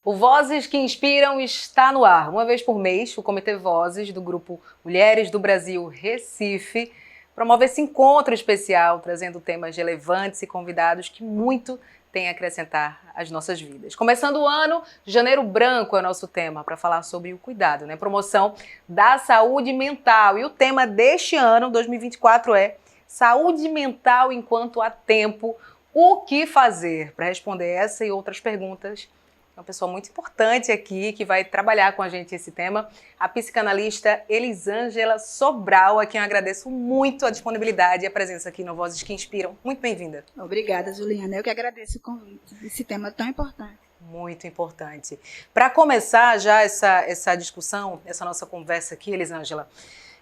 O Vozes que Inspiram está no ar. Uma vez por mês, o Comitê Vozes do Grupo Mulheres do Brasil Recife promove esse encontro especial, trazendo temas relevantes e convidados que muito têm a acrescentar às nossas vidas. Começando o ano, Janeiro Branco é o nosso tema, para falar sobre o cuidado, promoção da saúde mental. E o tema deste ano, 2024, é Saúde Mental enquanto há tempo, o que fazer? Para responder essa e outras perguntas, uma pessoa muito importante aqui que vai trabalhar com a gente esse tema, a psicanalista Elisângela Sobral, a quem eu agradeço muito a disponibilidade e a presença aqui no Vozes que Inspiram. Muito bem-vinda. Obrigada, Juliana. Eu que agradeço o convite. Esse tema é tão importante. Muito importante. Para começar já essa discussão, essa nossa conversa aqui, Elisângela,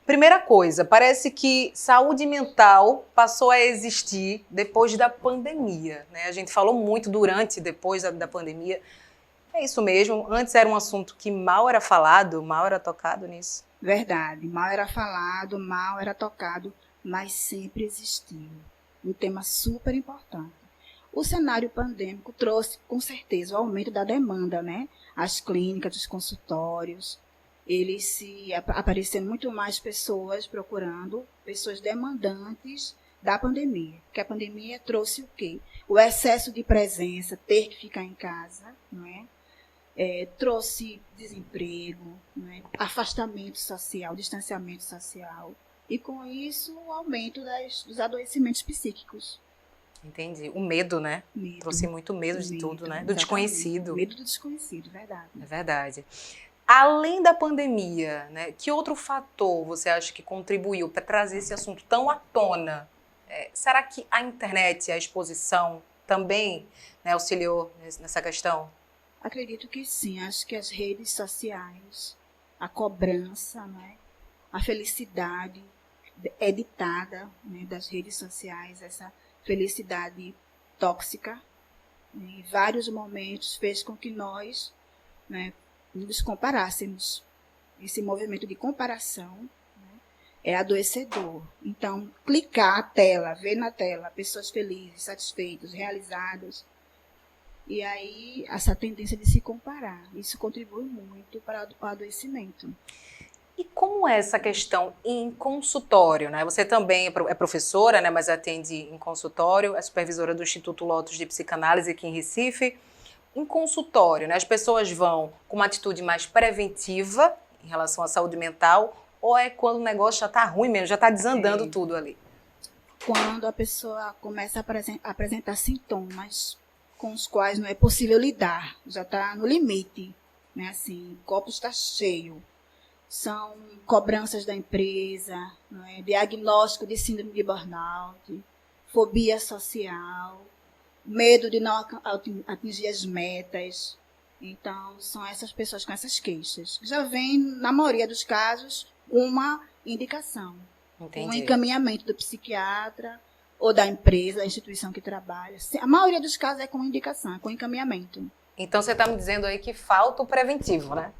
primeira coisa, parece que saúde mental passou a existir depois da pandemia, né? A gente falou muito durante e depois da pandemia. É isso mesmo, antes era um assunto que mal era falado, mal era tocado nisso. Verdade, mal era falado, mal era tocado, mas sempre existiu. Um tema super importante. O cenário pandêmico trouxe, com certeza, o aumento da demanda, né? As clínicas, os consultórios, aparecendo muito mais pessoas procurando, pessoas demandantes da pandemia. Porque a pandemia trouxe o quê? O excesso de presença, ter que ficar em casa, não é? Trouxe desemprego, né? Afastamento social, distanciamento social, e com isso o aumento dos adoecimentos psíquicos. Entendi. O medo, né? Medo. Trouxe muito medo de tudo, né? Do Exatamente. desconhecido. Medo do desconhecido, verdade. É verdade. Além da pandemia, né, que outro fator você acha que contribuiu para trazer esse assunto tão à tona? Será que a internet, a exposição também, né, auxiliou nessa questão? Acredito que sim, acho que as redes sociais, a cobrança, né, a felicidade editada, né, das redes sociais, essa felicidade tóxica, né, em vários momentos fez com que nós, né, nos comparássemos. Esse movimento de comparação, né, é adoecedor. Então, clicar a tela, ver na tela pessoas felizes, satisfeitas, realizadas, e aí, essa tendência de se comparar, isso contribui muito para o adoecimento. E como é essa questão em consultório, né? Você também é professora, né, mas atende em consultório, é supervisora do Instituto Lotus de Psicanálise aqui em Recife. Em consultório, né, as pessoas vão com uma atitude mais preventiva em relação à saúde mental, ou é quando o negócio já está ruim mesmo, já está desandando tudo ali? Quando a pessoa começa a apresentar sintomas com os quais não é possível lidar, já está no limite, né? Assim, o copo está cheio. São cobranças da empresa, não é? Diagnóstico de síndrome de burnout, fobia social, medo de não atingir as metas. Então, são essas pessoas com essas queixas. Já vem, na maioria dos casos, uma indicação. Entendi. Um encaminhamento do psiquiatra ou da empresa, da instituição que trabalha. A maioria dos casos é com indicação, é com encaminhamento. Então você está me dizendo aí que falta o preventivo, né?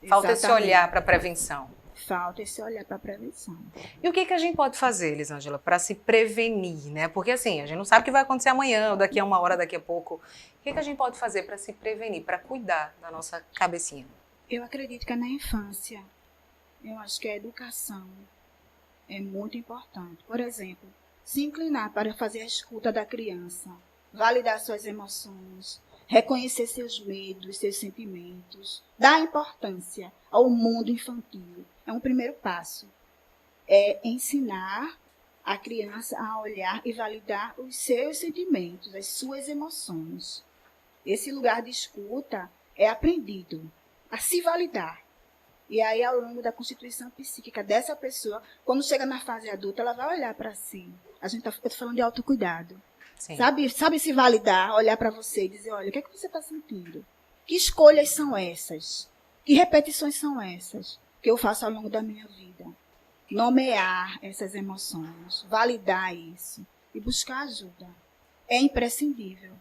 Falta esse olhar para a prevenção. Falta esse olhar para a prevenção. E o que a gente pode fazer, Elisângela, para se prevenir, né? Porque assim, a gente não sabe o que vai acontecer amanhã, ou daqui a uma hora, daqui a pouco. O que a gente pode fazer para se prevenir, para cuidar da nossa cabecinha? Eu acredito que é na infância. Eu acho que a educação é muito importante. Por exemplo, se inclinar para fazer a escuta da criança, validar suas emoções, reconhecer seus medos, seus sentimentos, dar importância ao mundo infantil. É um primeiro passo. É ensinar a criança a olhar e validar os seus sentimentos, as suas emoções. Esse lugar de escuta é aprendido a se validar. E aí, ao longo da constituição psíquica dessa pessoa, quando chega na fase adulta, ela vai olhar para si. Eu estou falando de autocuidado. Sim. Sabe se validar, olhar para você e dizer, olha, o que é que você está sentindo? Que escolhas são essas? Que repetições são essas que eu faço ao longo da minha vida? Nomear essas emoções, validar isso e buscar ajuda. É imprescindível.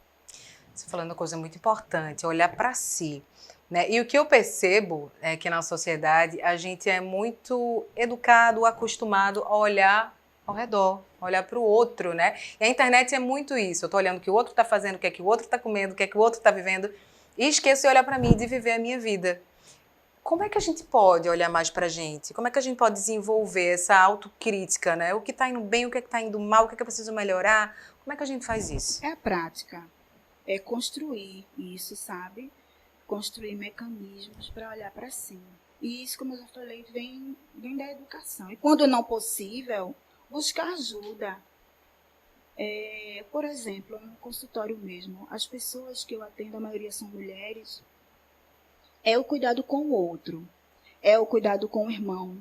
Você falando uma coisa muito importante, olhar para si. Né? E o que eu percebo é que na sociedade a gente é muito educado, acostumado a olhar ao redor, olhar para o outro, né? E a internet é muito isso. Eu estou olhando o que o outro está fazendo, o que é que o outro está comendo, o que é que o outro está vivendo. e esqueço de olhar para mim e de viver a minha vida. Como é que a gente pode olhar mais para a gente? Como é que a gente pode desenvolver essa autocrítica, né? O que está indo bem, o que está indo mal, o que é que eu preciso melhorar? Como é que a gente faz isso? É a prática, é construir isso, sabe? Construir mecanismos para olhar para si. E isso, como eu já falei, vem da educação. E quando não possível, buscar ajuda. Por exemplo, no consultório mesmo, as pessoas que eu atendo, a maioria são mulheres, é o cuidado com o outro, é o cuidado com o irmão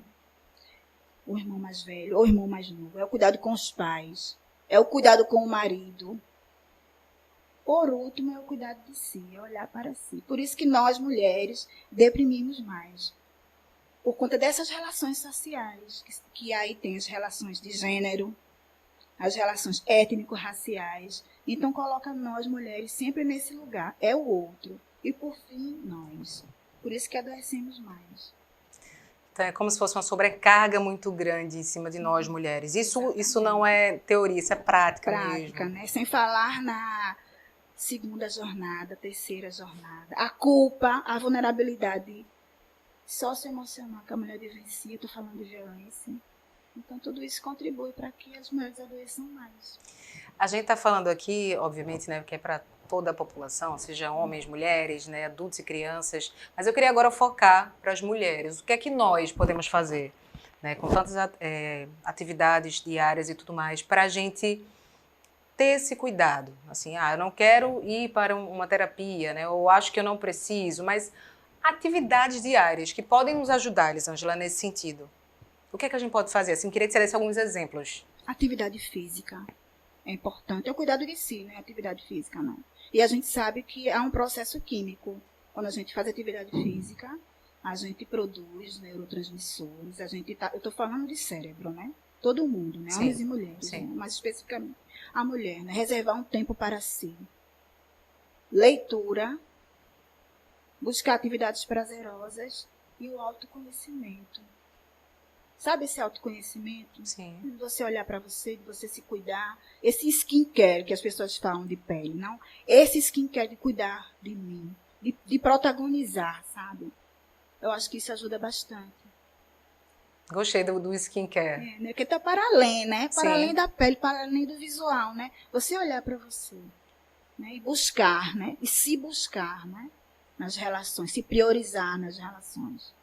mais velho ou o irmão mais novo, é o cuidado com os pais, é o cuidado com o marido. Por último, é o cuidado de si, é olhar para si. Por isso que nós, mulheres, deprimimos mais. Por conta dessas relações sociais, que aí tem as relações de gênero, as relações étnico-raciais. Então, coloca nós, mulheres, sempre nesse lugar. É o outro. E, por fim, nós. Por isso que adoecemos mais. Então, é como se fosse uma sobrecarga muito grande em cima de nós, mulheres. Isso não é teoria, isso é prática mesmo. Prática, né? Sem falar na segunda jornada, terceira jornada. A culpa, a vulnerabilidade socioemocional que a mulher vivencia. Estou falando de violência. Então, tudo isso contribui para que as mulheres adoeçam mais. A gente está falando aqui, obviamente, né, que é para toda a população, seja homens, mulheres, né, adultos e crianças, mas eu queria agora focar para as mulheres. O que é que nós podemos fazer, né, com tantas atividades diárias e tudo mais, para a gente ter esse cuidado? Assim, eu não quero ir para uma terapia, né, ou acho que eu não preciso, mas atividades diárias que podem nos ajudar, Elisângela, nesse sentido. O que é que a gente pode fazer? Assim, queria que você desse alguns exemplos. Atividade física é importante. É o cuidado de si, não é atividade física, não. E a gente sabe que há um processo químico. Quando a gente faz atividade física, a gente produz neurotransmissores. Eu estou falando de cérebro, né? Todo mundo, né? Homens e mulheres. Né? Mas especificamente a mulher, né? Reservar um tempo para si. Leitura. Buscar atividades prazerosas. E o autoconhecimento. Sabe esse autoconhecimento? Sim. De você olhar para você, de você se cuidar. Esse skincare que as pessoas falam de pele, não? Esse skincare de cuidar de mim, de protagonizar, sabe? Eu acho que isso ajuda bastante. Gostei do skincare. Né? Porque tá para além, né? Para Sim. além da pele, para além do visual, né? Você olhar para você, né? E buscar, né? E se buscar, né? Nas relações, se priorizar nas relações.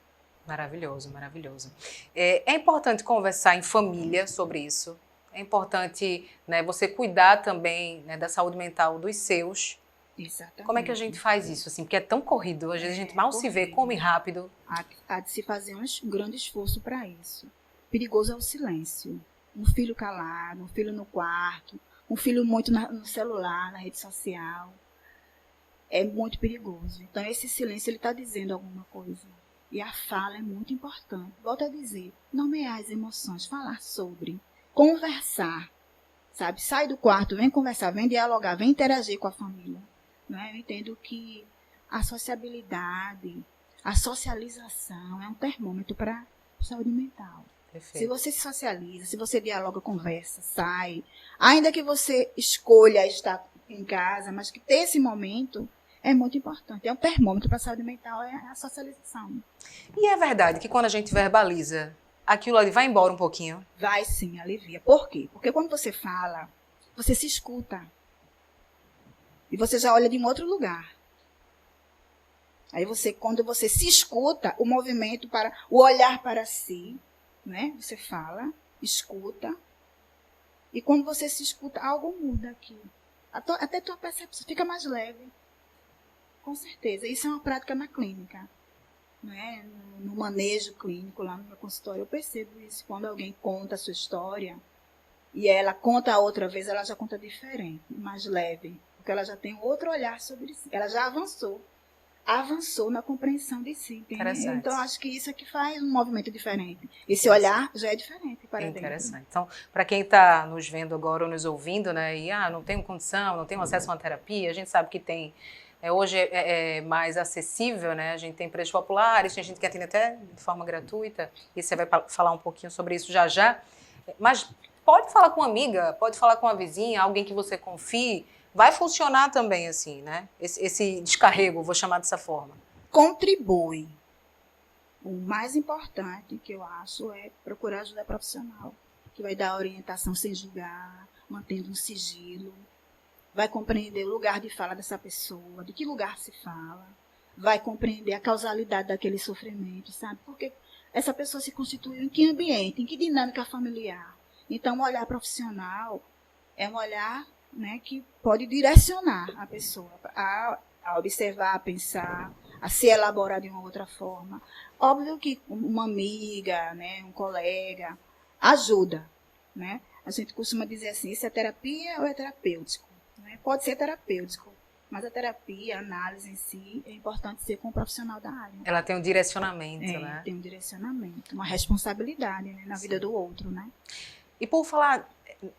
Maravilhoso, maravilhoso. É importante conversar em família sobre isso. É importante, né, você cuidar também, né, da saúde mental dos seus. Exatamente. Como é que a gente faz isso, assim? Porque é tão corrido, às vezes a gente mal se vê, come rápido. Há de se fazer um grande esforço para isso. Perigoso é o silêncio. Um filho calado, um filho no quarto, um filho muito no celular, na rede social. É muito perigoso. Então, esse silêncio, ele está dizendo alguma coisa. E a fala é muito importante. Volto a dizer, nomear as emoções, falar sobre, conversar, sabe? Sai do quarto, vem conversar, vem dialogar, vem interagir com a família. Não é? Eu entendo que a sociabilidade, a socialização é um termômetro para a saúde mental. Perfeito. Se você se socializa, se você dialoga, conversa, sai, ainda que você escolha estar em casa, mas que ter esse momento é muito importante. É um termômetro para a saúde mental, é a socialização. E é verdade que quando a gente verbaliza, aquilo ali vai embora um pouquinho? Vai sim, alivia. Por quê? Porque quando você fala, você se escuta. E você já olha de um outro lugar. Aí quando você se escuta, o movimento o olhar para si, né? Você fala, escuta. E quando você se escuta, algo muda aqui. Até tua percepção fica mais leve. Com certeza. Isso é uma prática na clínica. Né? No manejo clínico, lá no meu consultório, eu percebo isso. Quando alguém conta a sua história e ela conta a outra vez, ela já conta diferente, mais leve. Porque ela já tem outro olhar sobre si. Ela já avançou na compreensão de si. Então, acho que isso é que faz um movimento diferente. Esse olhar já é diferente para dentro. Interessante. Então, para quem está nos vendo agora ou nos ouvindo, né, e não tenho condição, não tenho acesso a uma terapia, a gente sabe que tem. Hoje é mais acessível, né? A gente tem preços populares, tem gente que atende até de forma gratuita, e você vai falar um pouquinho sobre isso já já. Mas pode falar com uma amiga, pode falar com uma vizinha, alguém que você confie, vai funcionar também assim, né? Esse descarrego, vou chamar dessa forma. Contribui. O mais importante que eu acho é procurar ajuda profissional, que vai dar orientação sem julgar, mantendo um sigilo, vai compreender o lugar de fala dessa pessoa, de que lugar se fala, vai compreender a causalidade daquele sofrimento, sabe? Porque essa pessoa se constituiu em que ambiente, em que dinâmica familiar. Então, o olhar profissional é um olhar, né, que pode direcionar a pessoa a observar, a pensar, a se elaborar de uma outra forma. Óbvio que uma amiga, né, um colega, ajuda, né? A gente costuma dizer assim, isso é terapia ou é terapêutico? Né? Pode ser terapêutico, mas a terapia, a análise em si, é importante ser com um profissional da área. Ela tem um direcionamento, né? Tem um direcionamento, uma responsabilidade, né, na vida do outro, né? E por falar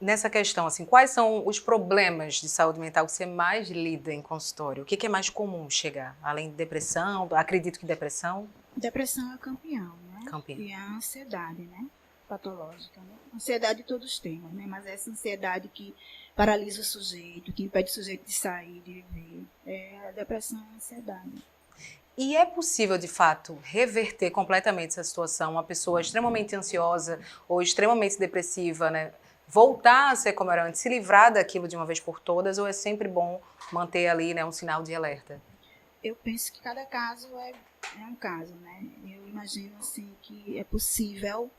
nessa questão, assim, quais são os problemas de saúde mental que você mais lida em consultório? O que é mais comum chegar? Além de depressão, acredito que depressão? Depressão é campeão, né? Campeão. E a ansiedade, né? Patológica, né? Ansiedade todos temos, né? Mas essa ansiedade que paralisa o sujeito, que impede o sujeito de sair, de viver, é a depressão e a ansiedade. E é possível, de fato, reverter completamente essa situação? Uma pessoa extremamente ansiosa ou extremamente depressiva, né? Voltar a ser como era antes, se livrar daquilo de uma vez por todas, ou é sempre bom manter ali, né, um sinal de alerta? Eu penso que cada caso é um caso, né? Eu imagino assim que é possível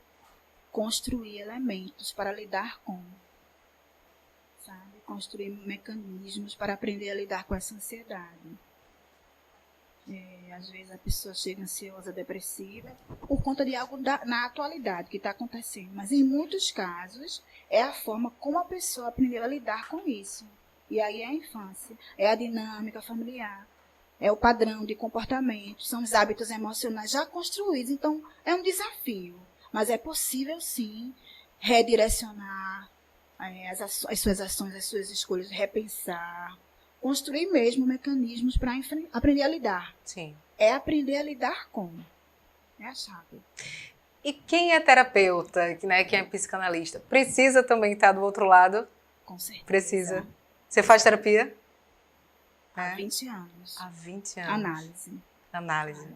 construir elementos para lidar com, sabe? Construir mecanismos para aprender a lidar com essa ansiedade. Às vezes a pessoa chega ansiosa, depressiva, por conta de algo na atualidade que está acontecendo. Mas em muitos casos é a forma como a pessoa aprendeu a lidar com isso. E aí é a infância, é a dinâmica familiar, é o padrão de comportamento, são os hábitos emocionais já construídos. Então é um desafio, mas é possível sim redirecionar as suas ações, as suas escolhas, repensar, construir mesmo mecanismos para aprender a lidar. Sim. É aprender a lidar com. É a chave. E quem é terapeuta, né, quem é psicanalista, precisa também estar do outro lado? Com certeza. Precisa. Você faz terapia? Há 20 anos. Há 20 anos. Análise.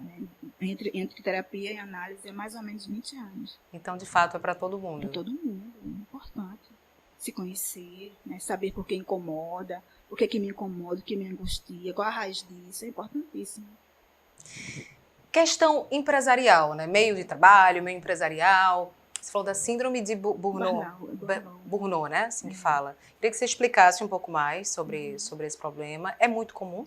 Entre terapia e análise é mais ou menos 20 anos. Então, de fato, é para todo mundo. É todo mundo. É importante. Se conhecer, né, saber por que incomoda, o que me incomoda, o que me angustia, qual a raiz disso, é importantíssimo. Questão empresarial, né? Meio de trabalho, meio empresarial. Você falou da síndrome de Burnout, né? Assim que fala. Queria que você explicasse um pouco mais sobre esse problema. É muito comum?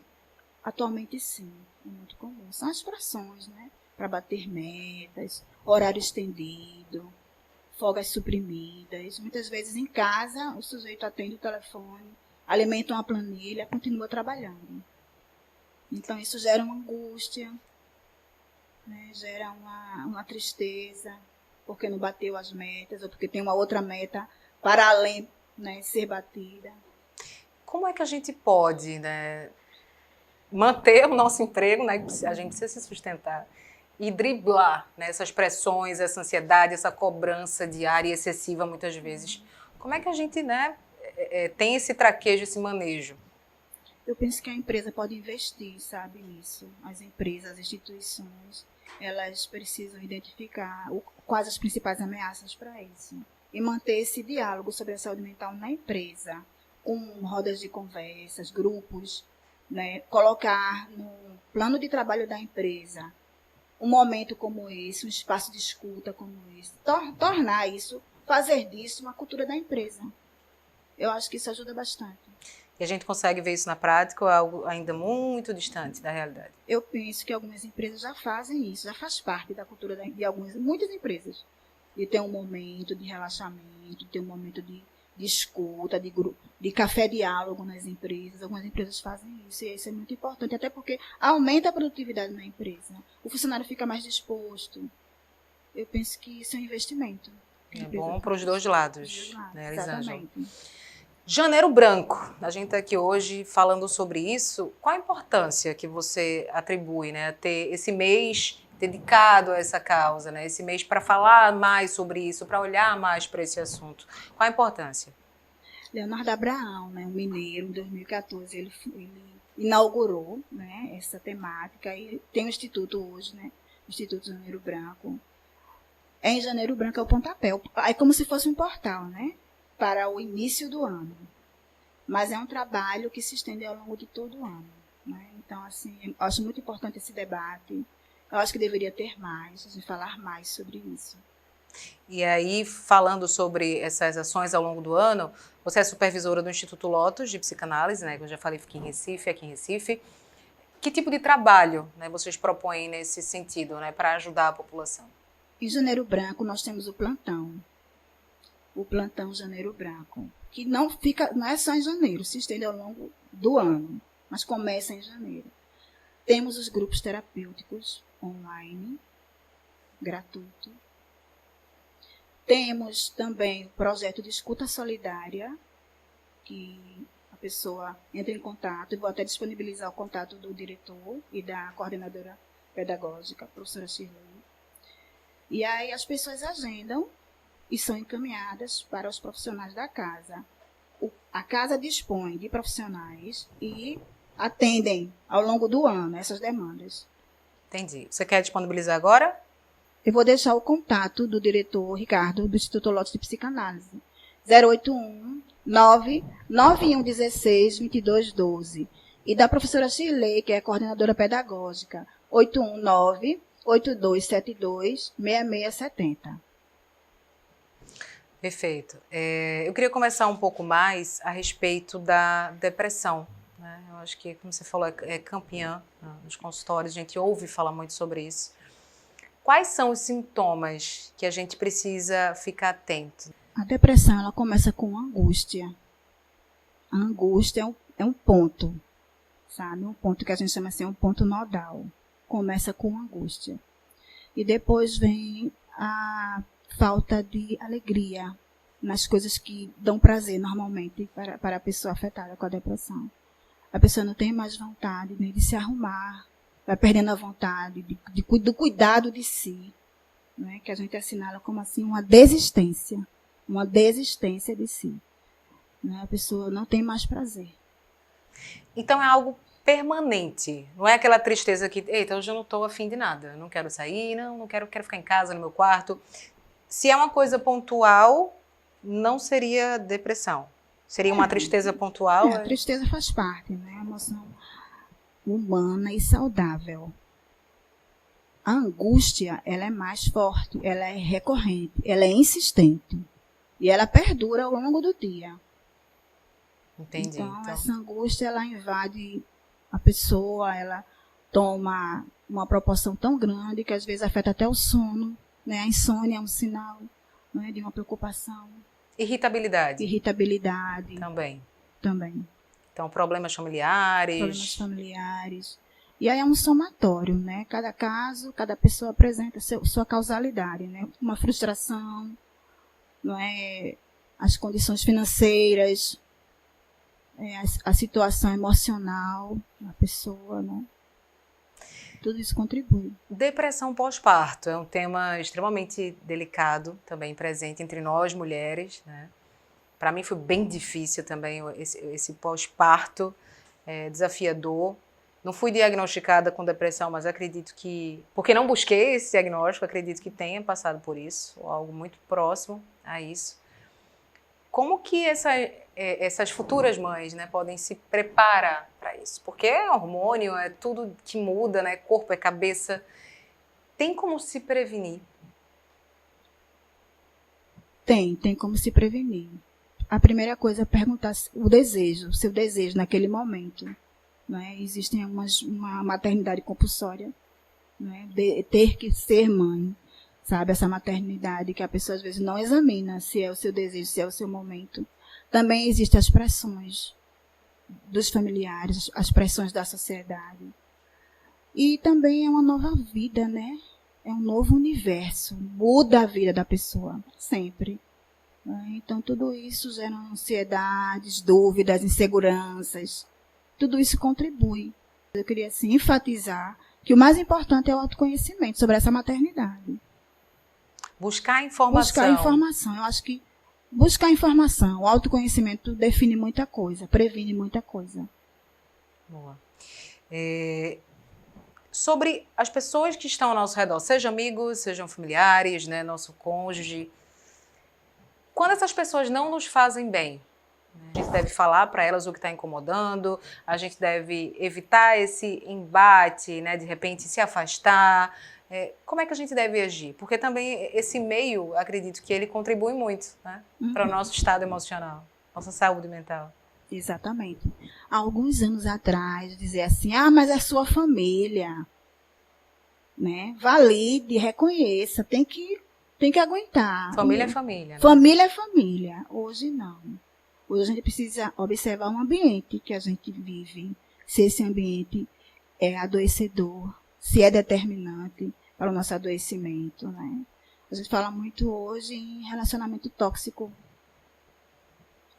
Atualmente, sim. É muito comum. São as pressões, né? Para bater metas, horário estendido, folgas suprimidas. Muitas vezes em casa, o sujeito atende o telefone, alimenta uma planilha, continua trabalhando. Então, isso gera uma angústia, né? Gera uma tristeza, porque não bateu as metas, ou porque tem uma outra meta para além, né, ser batida. Como é que a gente pode, né, manter o nosso emprego, né? A gente precisa se sustentar, e driblar, né, essas pressões, essa ansiedade, essa cobrança diária e excessiva muitas vezes? Como é que a gente, né, tem esse traquejo, esse manejo? Eu penso que a empresa pode investir, sabe, nisso. As empresas, as instituições, elas precisam identificar quais as principais ameaças para isso. E manter esse diálogo sobre a saúde mental na empresa, com rodas de conversas, grupos, né? Colocar no plano de trabalho da empresa um momento como esse, um espaço de escuta como esse. Tornar isso, fazer disso uma cultura da empresa. Eu acho que isso ajuda bastante. E a gente consegue ver isso na prática ou é algo ainda muito distante da realidade? Eu penso que algumas empresas já fazem isso, já faz parte da cultura de muitas empresas. De ter um momento de relaxamento, de ter um momento de escuta, de café-diálogo nas empresas. Algumas empresas fazem isso e isso é muito importante, até porque aumenta a produtividade na empresa. O funcionário fica mais disposto. Eu penso que isso é um investimento. É bom para os dois lados, né, Elisângela? Exatamente. Janeiro Branco, a gente está aqui hoje falando sobre isso. Qual a importância que você atribui, né, a ter esse mês dedicado a essa causa, né, esse mês para falar mais sobre isso, para olhar mais para esse assunto? Qual a importância? Leonardo Abraão, né, um mineiro, em 2014, ele inaugurou, né, essa temática, e tem um instituto hoje, né, Instituto Janeiro Branco. Em Janeiro Branco é o pontapé, é como se fosse um portal, né, para o início do ano. Mas é um trabalho que se estende ao longo de todo o ano, né? Então, assim, eu acho muito importante esse debate. Eu acho que deveria ter mais, a gente falar mais sobre isso. E aí, falando sobre essas ações ao longo do ano, você é supervisora do Instituto Lotus de Psicanálise, né? Que eu já falei, fica aqui em Recife. Que tipo de trabalho, né, vocês propõem nesse sentido, né, para ajudar a população? Em Janeiro Branco, nós temos o plantão Janeiro Branco, que não é só em janeiro, se estende ao longo do ano, mas começa em janeiro. Temos os grupos terapêuticos online, gratuito. Temos também o projeto de escuta solidária, que a pessoa entra em contato, e vou até disponibilizar o contato do diretor e da coordenadora pedagógica, a professora Shirley. E aí as pessoas agendam e são encaminhadas para os profissionais da casa. A casa dispõe de profissionais e atendem ao longo do ano essas demandas. Entendi. Você quer disponibilizar agora? Eu vou deixar o contato do diretor Ricardo, do Instituto Lotus de Psicanálise. 081 99116 2212. E da professora Shirley, que é a coordenadora pedagógica, 819 8272 6670. Perfeito. Eu queria conversar um pouco mais a respeito da depressão, né? Eu acho que, como você falou, é campeã, né, nos consultórios, a gente ouve falar muito sobre isso. Quais são os sintomas que a gente precisa ficar atento? A depressão, ela começa com angústia. A angústia é um ponto, sabe? Um ponto que a gente chama assim, um ponto nodal. Começa com angústia. E depois vem a falta de alegria nas coisas que dão prazer normalmente para a pessoa afetada com a depressão. A pessoa não tem mais vontade, né, de se arrumar, vai perdendo a vontade do cuidado de si, né, que a gente assinala como assim uma desistência de si. Né, a pessoa não tem mais prazer. Então é algo permanente, não é aquela tristeza que, eita, hoje eu não estou afim de nada, não quero sair, não quero ficar em casa, no meu quarto. Se é uma coisa pontual, não seria depressão. Seria uma tristeza pontual? A tristeza faz parte, né? É uma emoção humana e saudável. A angústia, ela é mais forte, ela é recorrente, ela é insistente. E ela perdura ao longo do dia. Entendi. Então, essa angústia, ela invade a pessoa, ela toma uma proporção tão grande que às vezes afeta até o sono, né? A insônia é um sinal, né, de uma preocupação. Irritabilidade. Também. Então, problemas familiares. E aí é um somatório, né? Cada caso, cada pessoa apresenta sua causalidade, né? Uma frustração, não é? As condições financeiras, a situação emocional da pessoa, né? Tudo isso contribui. Depressão pós-parto é um tema extremamente delicado, também presente entre nós mulheres, né? Para mim foi bem difícil também esse pós-parto, desafiador. Não fui diagnosticada com depressão, mas acredito que, porque não busquei esse diagnóstico, acredito que tenha passado por isso, ou algo muito próximo a isso. Como que essas futuras mães, né, podem se preparar para isso? Porque é hormônio, é tudo que muda, né? Corpo, é cabeça. Tem como se prevenir? Tem como se prevenir. A primeira coisa é perguntar o seu desejo naquele momento. Né? Existem uma maternidade compulsória, né? De ter que ser mãe, sabe? Essa maternidade que a pessoa às vezes não examina se é o seu desejo, se é o seu momento. Também existem as pressões dos familiares, as pressões da sociedade. E também é uma nova vida, né? É um novo universo, muda a vida da pessoa, sempre. Então, tudo isso gera ansiedades, dúvidas, inseguranças. Tudo isso contribui. Eu queria, assim, enfatizar que o mais importante é o autoconhecimento sobre essa maternidade. Buscar informação. Eu acho que Buscar informação. O autoconhecimento define muita coisa, previne muita coisa. Boa. Sobre as pessoas que estão ao nosso redor, sejam amigos, sejam familiares, né, nosso cônjuge, quando essas pessoas não nos fazem bem, né, a gente deve falar para elas o que está incomodando, a gente deve evitar esse embate, né, de repente se afastar. Como é que a gente deve agir? Porque também esse meio, acredito que ele contribui muito, né, para o nosso estado emocional, nossa saúde mental. Exatamente. Há alguns anos atrás, dizer assim, mas é sua família. Né? Valide, reconheça, tem que aguentar. Família é família. Né? Família é família. Hoje não. Hoje a gente precisa observar o ambiente que a gente vive. Se esse ambiente é adoecedor, se é determinante para o nosso adoecimento. Né? A gente fala muito hoje em relacionamento tóxico.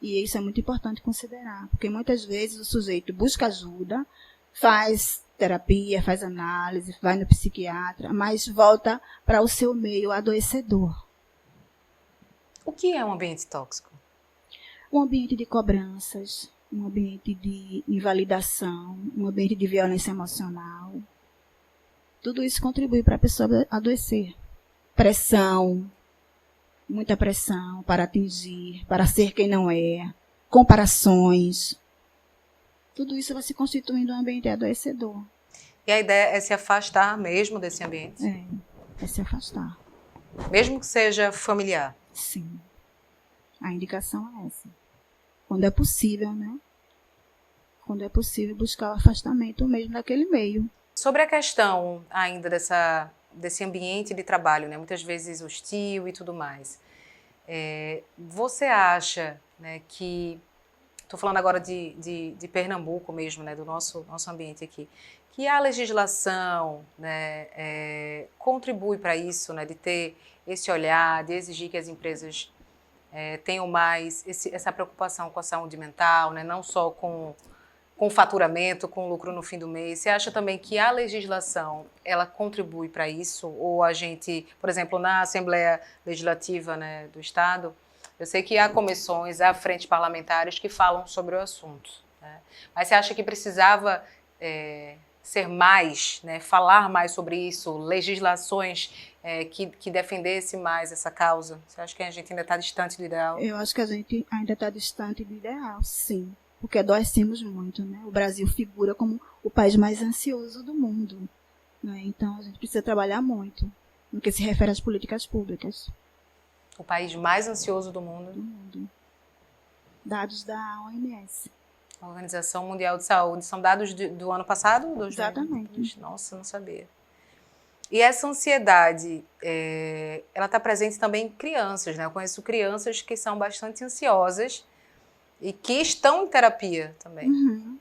E isso é muito importante considerar, porque muitas vezes o sujeito busca ajuda, faz terapia, faz análise, vai no psiquiatra, mas volta para o seu meio adoecedor. O que é um ambiente tóxico? Um ambiente de cobranças, um ambiente de invalidação, um ambiente de violência emocional. Tudo isso contribui para a pessoa adoecer. Pressão, muita pressão para atingir, para ser quem não é, comparações. Tudo isso vai se constituindo um ambiente adoecedor. E a ideia é se afastar mesmo desse ambiente? É se afastar. Mesmo que seja familiar? Sim. A indicação é essa. Quando é possível, né? Quando é possível buscar o afastamento mesmo daquele meio. Sobre a questão ainda desse ambiente de trabalho, né, muitas vezes hostil e tudo mais, você acha, né, que, estou falando agora de Pernambuco mesmo, né, do nosso ambiente aqui, que a legislação, né, contribui para isso, né, de ter esse olhar, de exigir que as empresas tenham mais essa preocupação com a saúde mental, né, não só com faturamento, com lucro no fim do mês. Você acha também que a legislação, ela contribui para isso? Ou a gente, por exemplo, na Assembleia Legislativa, né, do Estado, eu sei que há comissões, há frentes parlamentares que falam sobre o assunto. Né? Mas você acha que precisava ser mais, né, falar mais sobre isso, legislações que defendesse mais essa causa? Você acha que a gente ainda está distante do ideal? Eu acho que a gente ainda está distante do ideal, sim. Porque adoecemos muito, né? O Brasil figura como o país mais ansioso do mundo. Né? Então, a gente precisa trabalhar muito no que se refere às políticas públicas. O país mais ansioso do mundo? Do mundo. Dados da OMS. A Organização Mundial de Saúde. São dados do ano passado? Exatamente. Nossa, não sabia. E essa ansiedade, ela está presente também em crianças, né? Eu conheço crianças que são bastante ansiosas e que estão em terapia também. Uhum.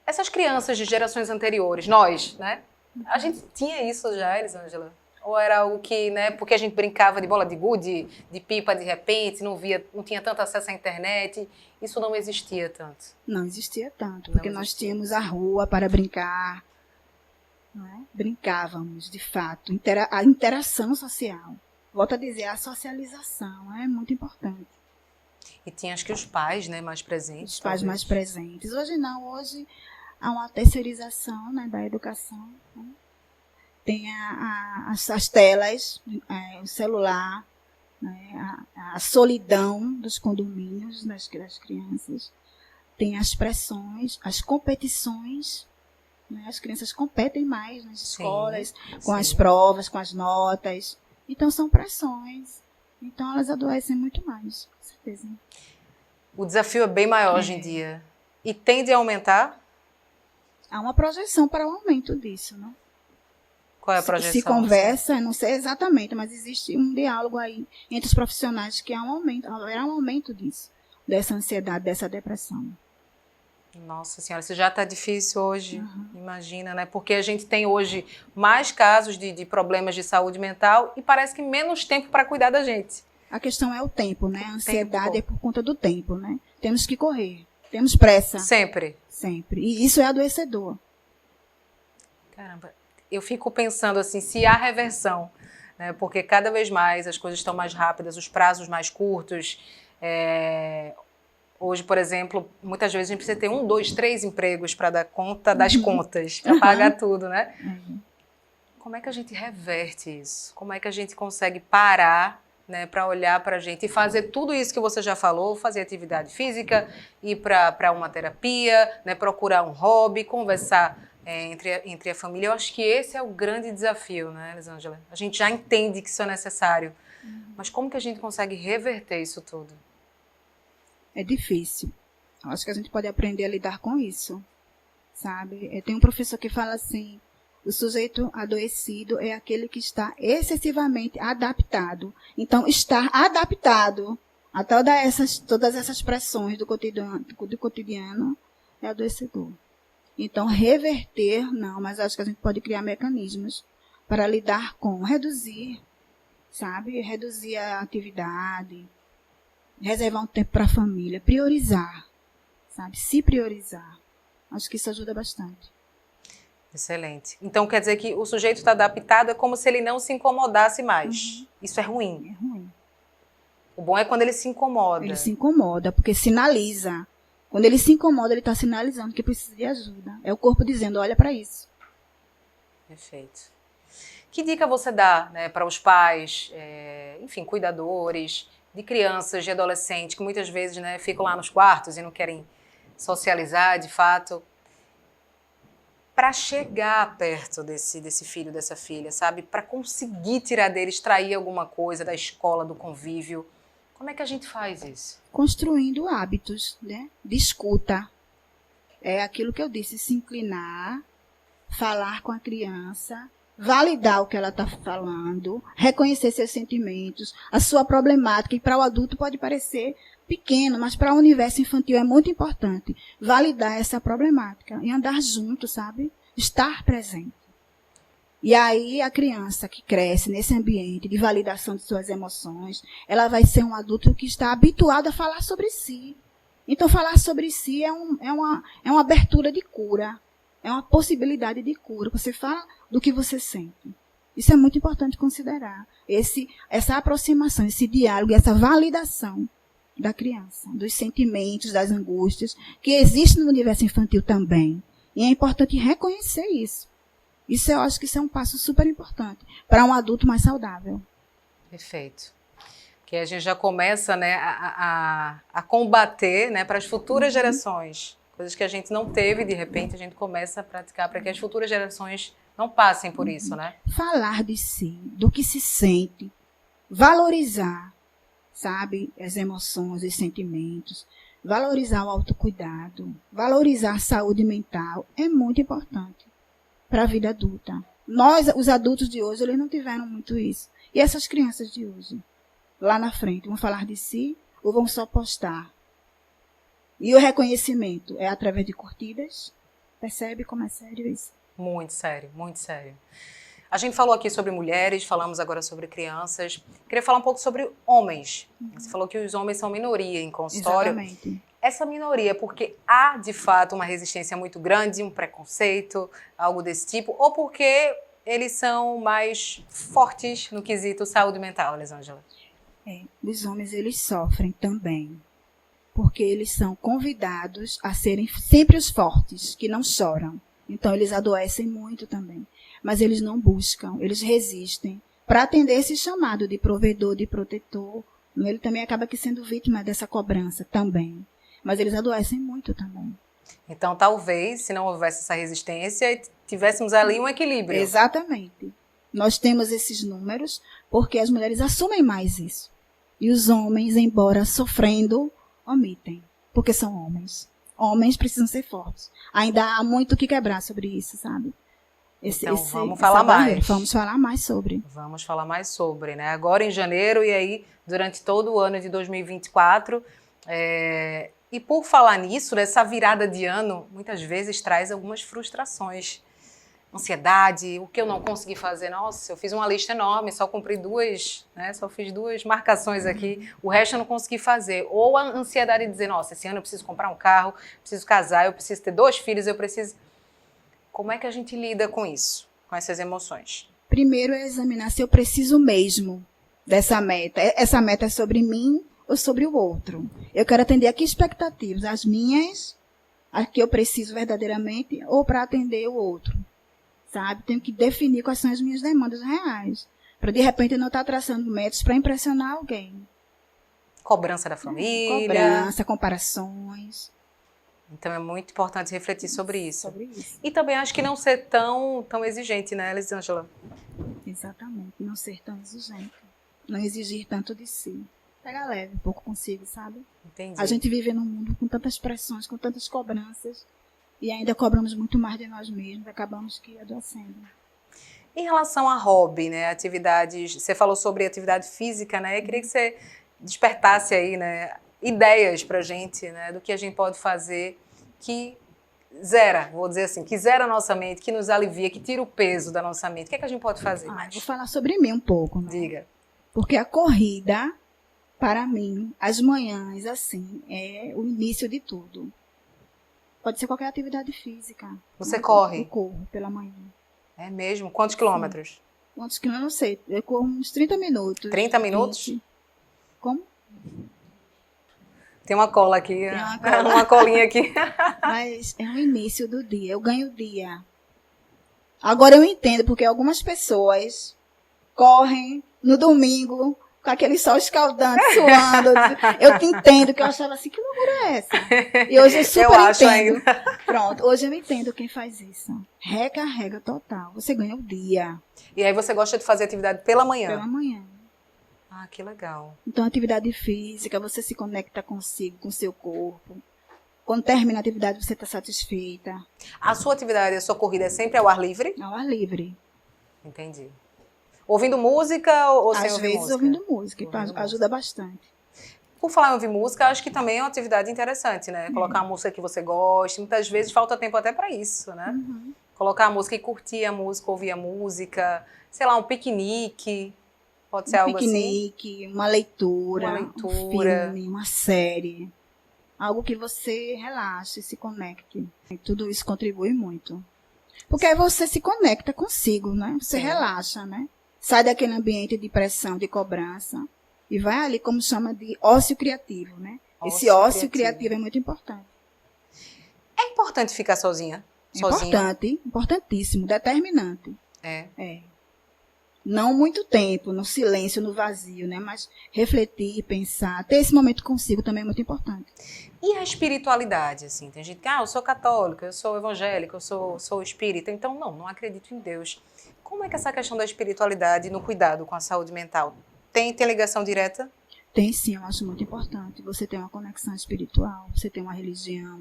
Essas crianças de gerações anteriores, nós, né? A gente tinha isso já, Elisângela? Ou era algo que, né, porque a gente brincava de bola de gude, de pipa de repente, não tinha tanto acesso à internet, isso não existia tanto? Não existia tanto, porque nós tínhamos a rua para brincar, não é? Brincávamos, de fato, a interação social. Volto a dizer, a socialização é muito importante. E tinha, acho que os pais, né, mais presentes. Os pais mais presentes. Hoje não, hoje há uma terceirização, né, da educação. Né? Tem as telas, o celular, né, a solidão dos condomínios das crianças. Tem as pressões, as competições. Né? As crianças competem mais nas escolas, com as provas, com as notas. Então são pressões. Então elas adoecem muito mais, com certeza. O desafio é bem maior hoje em dia. E tende a aumentar? Há uma projeção para o aumento disso, né? Qual é a projeção? Se conversa, não sei exatamente, mas existe um diálogo aí entre os profissionais que haverá um aumento disso, dessa ansiedade, dessa depressão. Nossa Senhora, isso já está difícil hoje, imagina, né? Porque a gente tem hoje mais casos de problemas de saúde mental e parece que menos tempo para cuidar da gente. A questão é o tempo, né? A ansiedade é por conta do tempo, né? Temos que correr, temos pressa. Sempre. Sempre. E isso é adoecedor. Caramba, eu fico pensando assim, se há reversão né? Porque cada vez mais as coisas estão mais rápidas, os prazos mais curtos. Hoje, por exemplo, muitas vezes a gente precisa ter 1, 2, 3 empregos para dar conta das contas, para pagar tudo, né? Como é que a gente reverte isso? Como é que a gente consegue parar, né, para olhar para a gente e fazer tudo isso que você já falou, fazer atividade física, ir para uma terapia, né, procurar um hobby, conversar entre a família? Eu acho que esse é o grande desafio, né, Elisângela? A gente já entende que isso é necessário, mas como que a gente consegue reverter isso tudo? É difícil. Eu acho que a gente pode aprender a lidar com isso, sabe? Tem um professor que fala assim: o sujeito adoecido é aquele que está excessivamente adaptado. Então, estar adaptado a todas essas pressões do cotidiano é adoecedor. Então, reverter, não, mas acho que a gente pode criar mecanismos para lidar com, reduzir, sabe? Reduzir a atividade, reservar um tempo para a família, priorizar, sabe? Se priorizar. Acho que isso ajuda bastante. Excelente. Então quer dizer que o sujeito está adaptado, é como se ele não se incomodasse mais. Isso é ruim. É ruim. O bom é quando ele se incomoda. Ele se incomoda, porque sinaliza. Quando ele se incomoda, ele está sinalizando que precisa de ajuda. É o corpo dizendo: olha para isso. Perfeito. Que dica você dá, né, para os pais, enfim, cuidadores de crianças, de adolescentes, que muitas vezes, né, ficam lá nos quartos e não querem socializar de fato, para chegar perto desse filho, dessa filha, sabe? Para conseguir tirar dele, extrair alguma coisa da escola, do convívio. Como é que a gente faz isso? Construindo hábitos, né, de escuta. É aquilo que eu disse: se inclinar, falar com a criança, validar o que ela está falando, reconhecer seus sentimentos, a sua problemática, que para o adulto pode parecer pequeno, mas para o universo infantil é muito importante. Validar essa problemática e andar junto, sabe? Estar presente. E aí a criança que cresce nesse ambiente de validação de suas emoções, ela vai ser um adulto que está habituado a falar sobre si. Então falar sobre si é uma abertura de cura. É uma possibilidade de cura. Você fala do que você sente. Isso é muito importante considerar. Essa aproximação, esse diálogo, essa validação da criança, dos sentimentos, das angústias, que existem no universo infantil também. E é importante reconhecer isso. Eu acho que isso é um passo super importante para um adulto mais saudável. Perfeito. Que a gente já começa, né, a combater, né, para as futuras gerações. Coisas que a gente não teve, de repente, a gente começa a praticar para que as futuras gerações não passem por isso, né? Falar de si, do que se sente, valorizar, sabe, as emoções, os sentimentos, valorizar o autocuidado, valorizar a saúde mental é muito importante para a vida adulta. Nós, os adultos de hoje, eles não tiveram muito isso. E essas crianças de hoje, lá na frente, vão falar de si ou vão só postar? E o reconhecimento é através de curtidas? Percebe como é sério isso? Muito sério, muito sério. A gente falou aqui sobre mulheres, falamos agora sobre crianças. Queria falar um pouco sobre homens. Você falou que os homens são minoria em consultório. Exatamente. Essa minoria é porque há, de fato, uma resistência muito grande, um preconceito, algo desse tipo, ou porque eles são mais fortes no quesito saúde mental, Elisângela? Os homens, eles sofrem também, porque eles são convidados a serem sempre os fortes, que não choram. Então, eles adoecem muito também. Mas eles não buscam, eles resistem para atender esse chamado de provedor, de protetor. Ele também acaba que sendo vítima dessa cobrança também. Mas eles adoecem muito também. Então, talvez, se não houvesse essa resistência, tivéssemos ali um equilíbrio. Exatamente. Nós temos esses números porque as mulheres assumem mais isso. E os homens, embora sofrendo, omitem, porque são homens. Homens precisam ser fortes. Ainda há muito o que quebrar sobre isso, sabe? Vamos falar mais. Vamos falar mais sobre. Vamos falar mais sobre, né? Agora em janeiro e aí durante todo o ano de 2024. E por falar nisso, essa virada de ano muitas vezes traz algumas frustrações. Ansiedade, o que eu não consegui fazer. Nossa, eu fiz uma lista enorme, só cumpri 2, né? Só fiz 2 marcações aqui, o resto eu não consegui fazer. Ou a ansiedade de dizer, nossa, esse ano eu preciso comprar um carro, preciso casar, eu preciso ter 2 filhos, eu preciso... Como é que a gente lida com isso, com essas emoções? Primeiro é examinar se eu preciso mesmo dessa meta. Essa meta é sobre mim ou sobre o outro? Eu quero atender a que expectativas? As minhas, as que eu preciso verdadeiramente, ou para atender o outro? Sabe? Tenho que definir quais são as minhas demandas reais. Para, de repente, eu não estar traçando metas para impressionar alguém. Cobrança da família. Cobrança, comparações. Então é muito importante refletir sobre isso. Sobre isso. E também acho que não ser tão exigente, né, Elisângela? Exatamente. Não ser tão exigente. Não exigir tanto de si. Pega leve um pouco consigo, sabe? Entendi. A gente vive num mundo com tantas pressões, com tantas cobranças. E ainda cobramos muito mais de nós mesmos. Acabamos que adoecendo. Em relação a hobby, né, atividades, você falou sobre atividade física, né, eu queria que você despertasse aí, né, ideias pra gente, né, do que a gente pode fazer que zera, vou dizer assim, que zera a nossa mente, que nos alivia, que tira o peso da nossa mente. O que é que a gente pode fazer mais? Vou falar sobre mim um pouco, né? Diga. Porque a corrida, para mim, as manhãs, assim, é o início de tudo. Pode ser qualquer atividade física. Você corre? Eu corro pela manhã. É mesmo? Quantos quilômetros? Quantos quilômetros? Eu não sei. Eu corro uns 30 minutos. 30 minutos? 20. Como? Tem uma cola aqui. Tem uma cola. Uma colinha aqui. Mas é o início do dia. Eu ganho o dia. Agora eu entendo, porque algumas pessoas correm no domingo com aquele sol escaldante, suando. Eu te entendo, que eu achava assim, que loucura é essa? E hoje eu super acho entendo. ainda. Pronto, hoje eu entendo quem faz isso. Recarrega total. Você ganha o dia. E aí você gosta de fazer atividade pela manhã? Pela manhã. Ah, que legal. Então, atividade física, você se conecta consigo, com o seu corpo. Quando termina a atividade, você está satisfeita. A sua atividade, a sua corrida é sempre ao ar livre? Ao ar livre. Entendi. Ouvindo música ou sem Às ouvir vezes música? ouvindo música. Ouvindo Ajuda bastante. Por falar em ouvir música, acho que também é uma atividade interessante, né? Colocar uma música que você goste. Muitas vezes falta tempo até para isso, né? Uhum. Colocar a música e curtir a música, ouvir a música. Sei lá, um piquenique. Pode ser algo Piquenique, uma leitura, leitura. um filme, uma série. Algo que você relaxe, se conecte. E tudo isso contribui muito. Porque aí você se conecta consigo, né? Você relaxa, né? Sai daquele ambiente de pressão, de cobrança. E vai ali, como chama, de ócio criativo, né? Esse ócio criativo é muito importante. É importante ficar sozinha? Sozinho? Importante, importantíssimo, determinante. É. Não muito tempo, no silêncio, no vazio, né? Mas refletir, pensar, ter esse momento consigo também é muito importante. E a espiritualidade, assim? Tem gente que, eu sou católica, eu sou evangélica, eu sou espírita, então não acredito em Deus. Como é que essa questão da espiritualidade no cuidado com a saúde mental tem ligação direta? Tem sim, eu acho muito importante. Você tem uma conexão espiritual, você tem uma religião,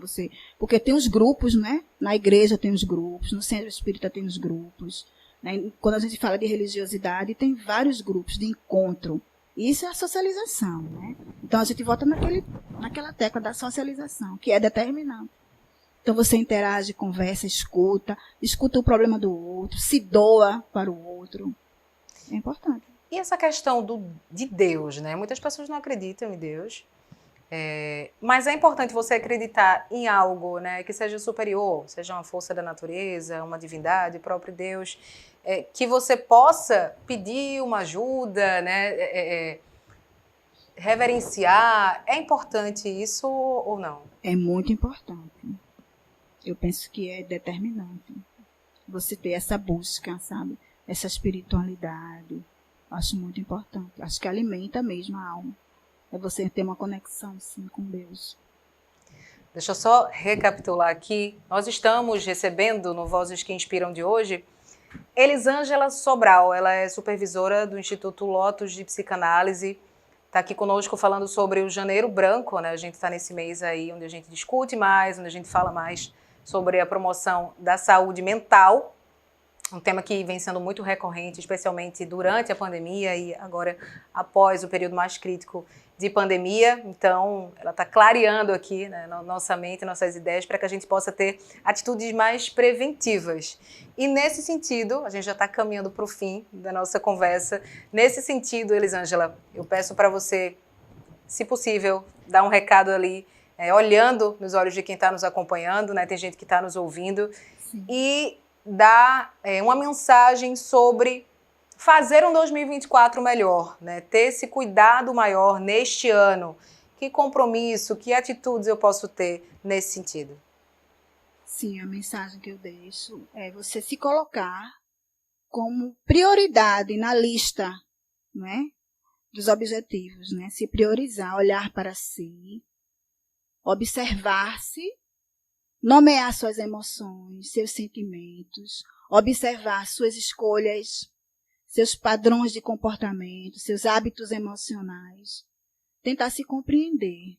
porque tem os grupos, né? Na igreja tem os grupos, no centro espírita tem os grupos. Né? Quando a gente fala de religiosidade, tem vários grupos de encontro. Isso é a socialização, né? Então a gente volta naquela tecla da socialização, que é determinante. Então você interage, conversa, escuta o problema do outro, se doa para o outro. É importante. E essa questão de Deus, né? Muitas pessoas não acreditam em Deus, mas é importante você acreditar em algo, né, que seja superior, seja uma força da natureza, uma divindade, o próprio Deus, que você possa pedir uma ajuda, né, reverenciar. É importante isso ou não? É muito importante. Eu penso que é determinante você ter essa busca, sabe? Essa espiritualidade. Acho muito importante. Acho que alimenta mesmo a alma. É você ter uma conexão, sim, com Deus. Deixa eu só recapitular aqui. Nós estamos recebendo no Vozes que Inspiram de hoje Elisângela Sobral. Ela é supervisora do Instituto Lotus de Psicanálise. Está aqui conosco falando sobre o Janeiro Branco, né? A gente está nesse mês aí onde a gente discute mais, onde a gente fala mais sobre a promoção da saúde mental. Um tema que vem sendo muito recorrente, especialmente durante a pandemia e agora após o período mais crítico de pandemia. Então, ela está clareando aqui, né, nossa mente, nossas ideias, para que a gente possa ter atitudes mais preventivas. E nesse sentido, a gente já está caminhando para o fim da nossa conversa. Nesse sentido, Elisângela, eu peço para você, se possível, dar um recado ali, olhando nos olhos de quem está nos acompanhando, né? Tem gente que está nos ouvindo. Sim. E dar uma mensagem sobre fazer um 2024 melhor, né? Ter esse cuidado maior neste ano. Que compromisso, que atitudes eu posso ter nesse sentido? Sim, a mensagem que eu deixo é você se colocar como prioridade na lista, não é? Dos objetivos, né? Se priorizar, olhar para si, observar-se, nomear suas emoções, seus sentimentos, observar suas escolhas, seus padrões de comportamento, seus hábitos emocionais, tentar se compreender,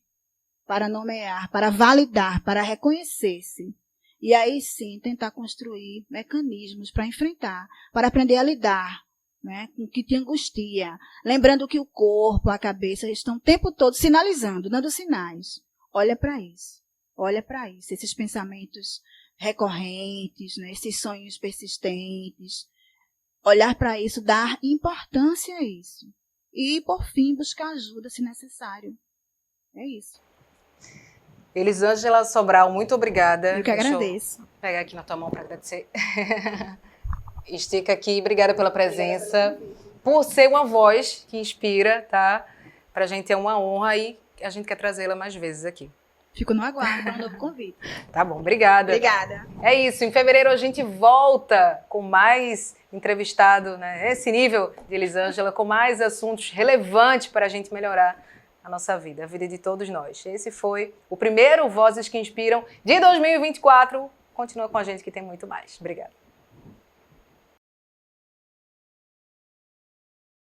para nomear, para validar, para reconhecer-se. E aí sim, tentar construir mecanismos para enfrentar, para aprender a lidar, né, com o que te angustia. Lembrando que o corpo, a cabeça estão o tempo todo sinalizando, dando sinais. Olha para isso. Olha para isso. Esses pensamentos recorrentes, né, esses sonhos persistentes. Olhar para isso, dar importância a isso. E, por fim, buscar ajuda se necessário. É isso. Elisângela Sobral, muito obrigada. Eu que agradeço. Deixa eu pegar aqui na tua mão para agradecer. Estica aqui, obrigada pela presença, por ser uma voz que inspira, tá? Pra gente é uma honra e a gente quer trazê-la mais vezes aqui. Fico no aguardo para um novo convite. Tá bom, obrigada. Obrigada. É isso, em fevereiro a gente volta com mais entrevistado, né? Esse nível de Elisângela, com mais assuntos relevantes para a gente melhorar a nossa vida, a vida de todos nós. Esse foi o primeiro Vozes que Inspiram de 2024. Continua com a gente que tem muito mais. Obrigada.